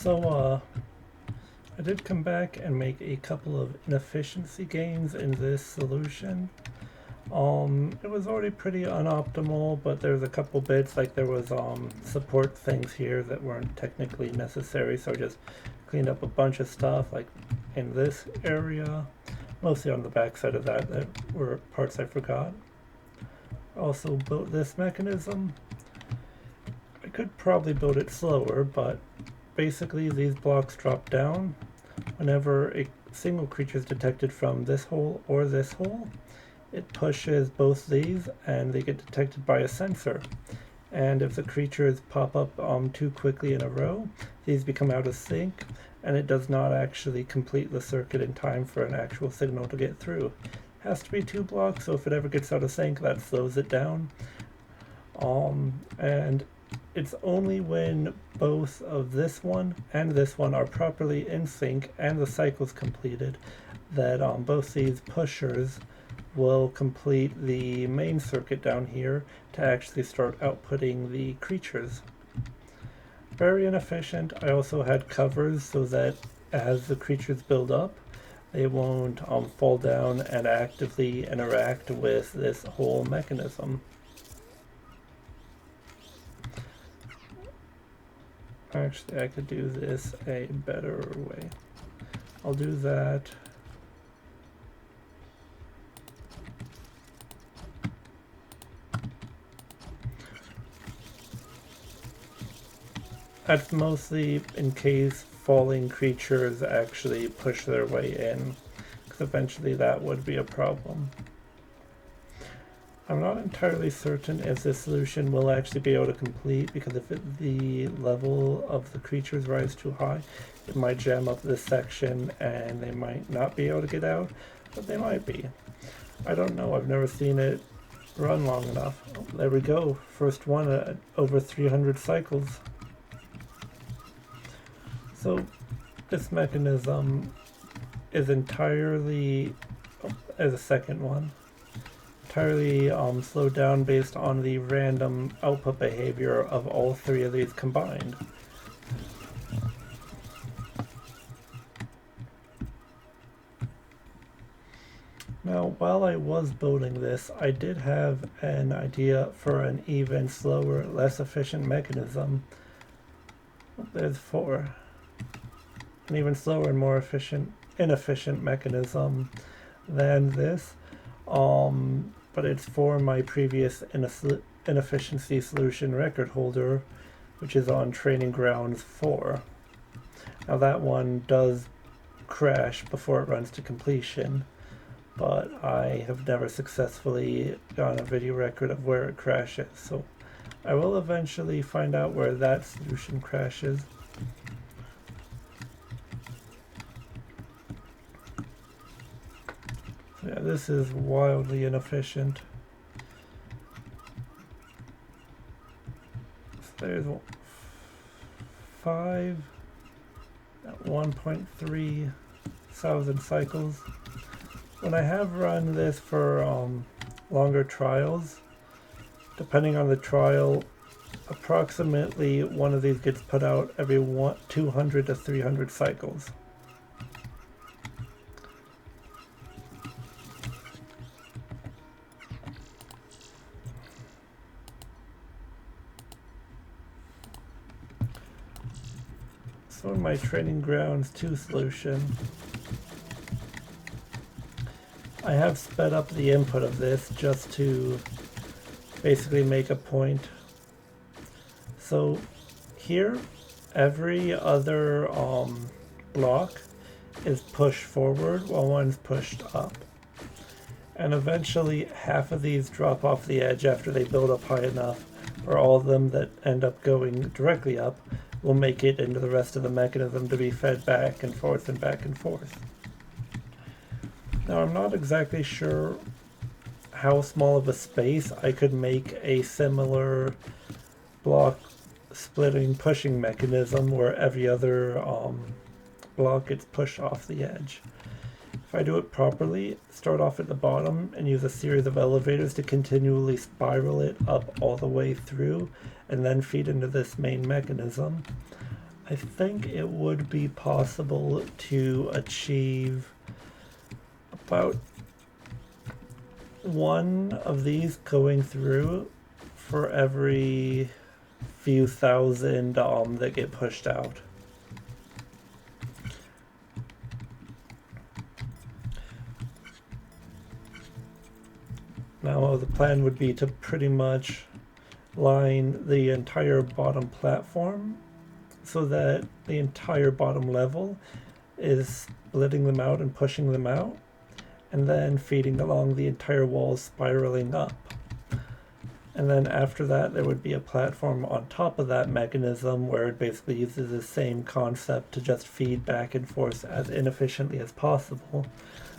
So, I did come back and make a couple of inefficiency gains in this solution. It was already pretty unoptimal, but there's a couple bits, like there was support things here that weren't technically necessary, so I just cleaned up a bunch of stuff, like in this area, mostly on the back side of that were parts I forgot. Also built this mechanism. I could probably build it slower, but basically these blocks drop down whenever a single creature is detected from this hole or this hole. It pushes both these and they get detected by a sensor. And if the creatures pop up too quickly in a row, these become out of sync and it does not actually complete the circuit in time for an actual signal to get through. It has to be 2 blocks, so if it ever gets out of sync, that slows it down. And it's only when both of this one and this one are properly in sync and the cycle's completed that both these pushers will complete the main circuit down here to actually start outputting the creatures. Very inefficient. I also had covers so that as the creatures build up, they won't fall down and actively interact with this whole mechanism. Actually, I could do this a better way. I'll do that. That's mostly in case falling creatures actually push their way in, because eventually that would be a problem. I'm not entirely certain if this solution will actually be able to complete, because if the level of the creatures rise too high, it might jam up this section and they might not be able to get out, but they might be. I don't know, I've never seen it run long enough. Oh, there we go, first one at over 300 cycles. So this mechanism is entirely, as a second one, entirely slowed down based on the random output behavior of all 3 of these combined. Now, while I was building this, I did have an idea for an even slower, less efficient mechanism. There's 4. An even slower and more inefficient mechanism than this. But it's for my previous inefficiency solution record holder, which is on Training Grounds 4. Now that one does crash before it runs to completion, but I have never successfully gotten a video record of where it crashes, so I will eventually find out where that solution crashes. Yeah, this is wildly inefficient. So there's 5 at 1.3 thousand cycles. When I have run this for longer trials, depending on the trial, approximately one of these gets put out every 200 to 300 cycles. So in my Training Grounds 2 solution, I have sped up the input of this just to basically make a point. So here, every other block is pushed forward while one's pushed up. And eventually half of these drop off the edge after they build up high enough, or all of them that end up going directly up will make it into the rest of the mechanism to be fed back and forth and back and forth. Now I'm not exactly sure how small of a space I could make a similar block splitting pushing mechanism where every other block gets pushed off the edge. If I do it properly, start off at the bottom and use a series of elevators to continually spiral it up all the way through and then feed into this main mechanism, I think it would be possible to achieve about one of these going through for every few thousand that get pushed out. Now the plan would be to pretty much line the entire bottom platform so that the entire bottom level is splitting them out and pushing them out, and then feeding along the entire wall, spiraling up. And then after that, there would be a platform on top of that mechanism where it basically uses the same concept to just feed back and forth as inefficiently as possible.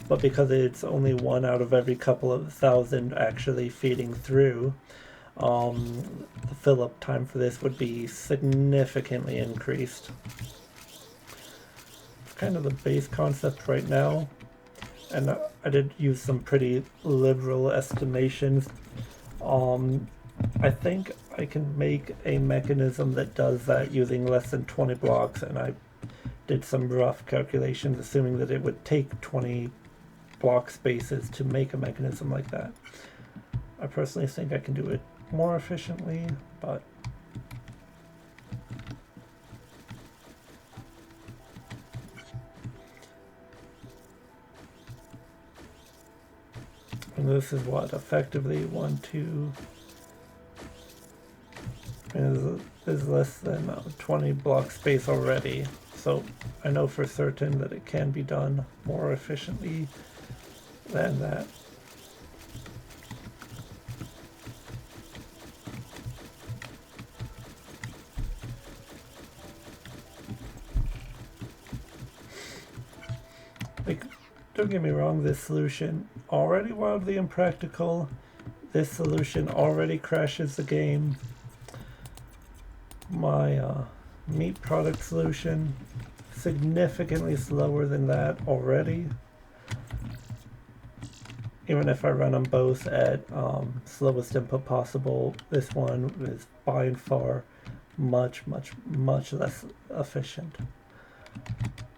But because it's only one out of every couple of thousand actually feeding through, the fill-up time for this would be significantly increased. It's kind of the base concept right now, and I did use some pretty liberal estimations. I think I can make a mechanism that does that using less than 20 blocks, and I did some rough calculations assuming that it would take 20 block spaces to make a mechanism like that. I personally think I can do it more efficiently, but and this is what effectively 1, 2 is less than 20 block space already, so I know for certain that it can be done more efficiently than that. Like, don't get me wrong, this solution already wildly impractical. This solution already crashes the game. My meat product solution significantly slower than that already. Even if I run them both at slowest input possible, this one is by and far much less efficient.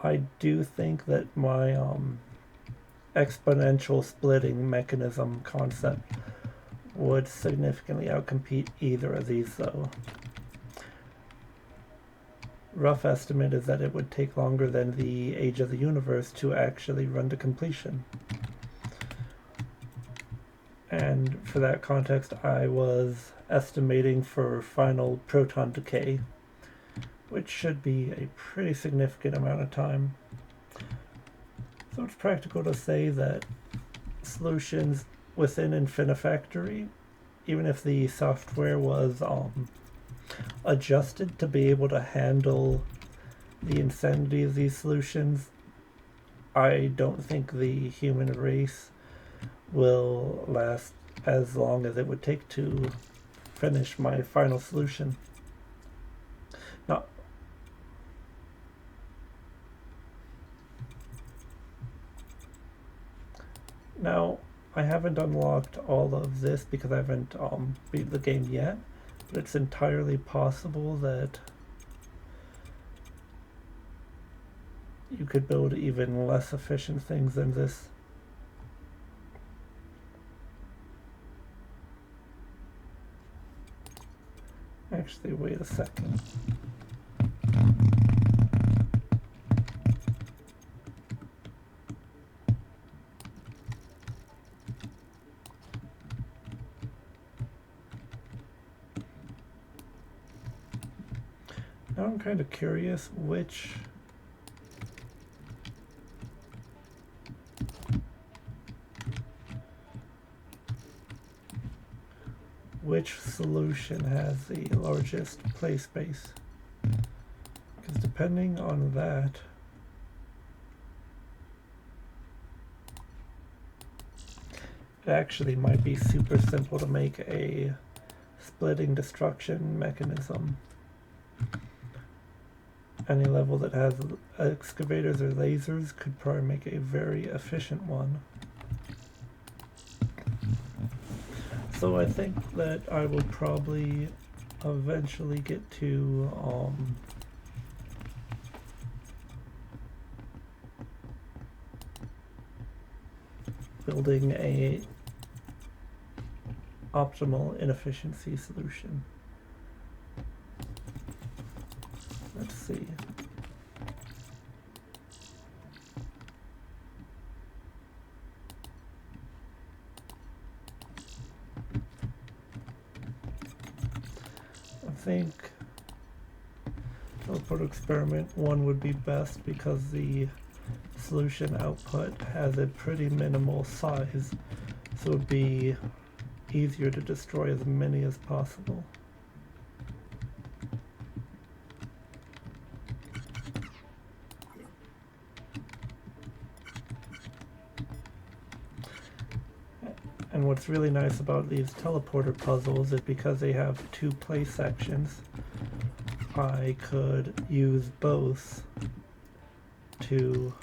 I do think that my exponential splitting mechanism concept would significantly outcompete either of these though. Rough estimate is that it would take longer than the Age of the Universe to actually run to completion. And for that context, I was estimating for final proton decay, which should be a pretty significant amount of time. So it's practical to say that solutions within Infinifactory, even if the software was adjusted to be able to handle the insanity of these solutions, I don't think the human race will last as long as it would take to finish my final solution. Now, I haven't unlocked all of this because I haven't beat the game yet, but it's entirely possible that you could build even less efficient things than this. Actually, wait a second. Now I'm kind of curious which solution has the largest play space, because depending on that, it actually might be super simple to make a splitting destruction mechanism. Any level that has excavators or lasers could probably make a very efficient one. So I think that I will probably eventually get to building a optimal inefficiency solution. Let's see. I think teleport experiment 1 would be best because the solution output has a pretty minimal size, so it would be easier to destroy as many as possible. And what's really nice about these teleporter puzzles is because they have 2 play sections, I could use both to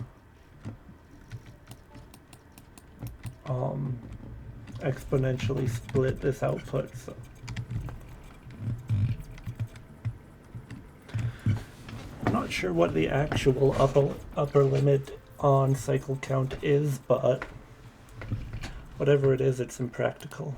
exponentially split this output. So I'm not sure what the actual upper limit on cycle count is, but whatever it is, it's impractical.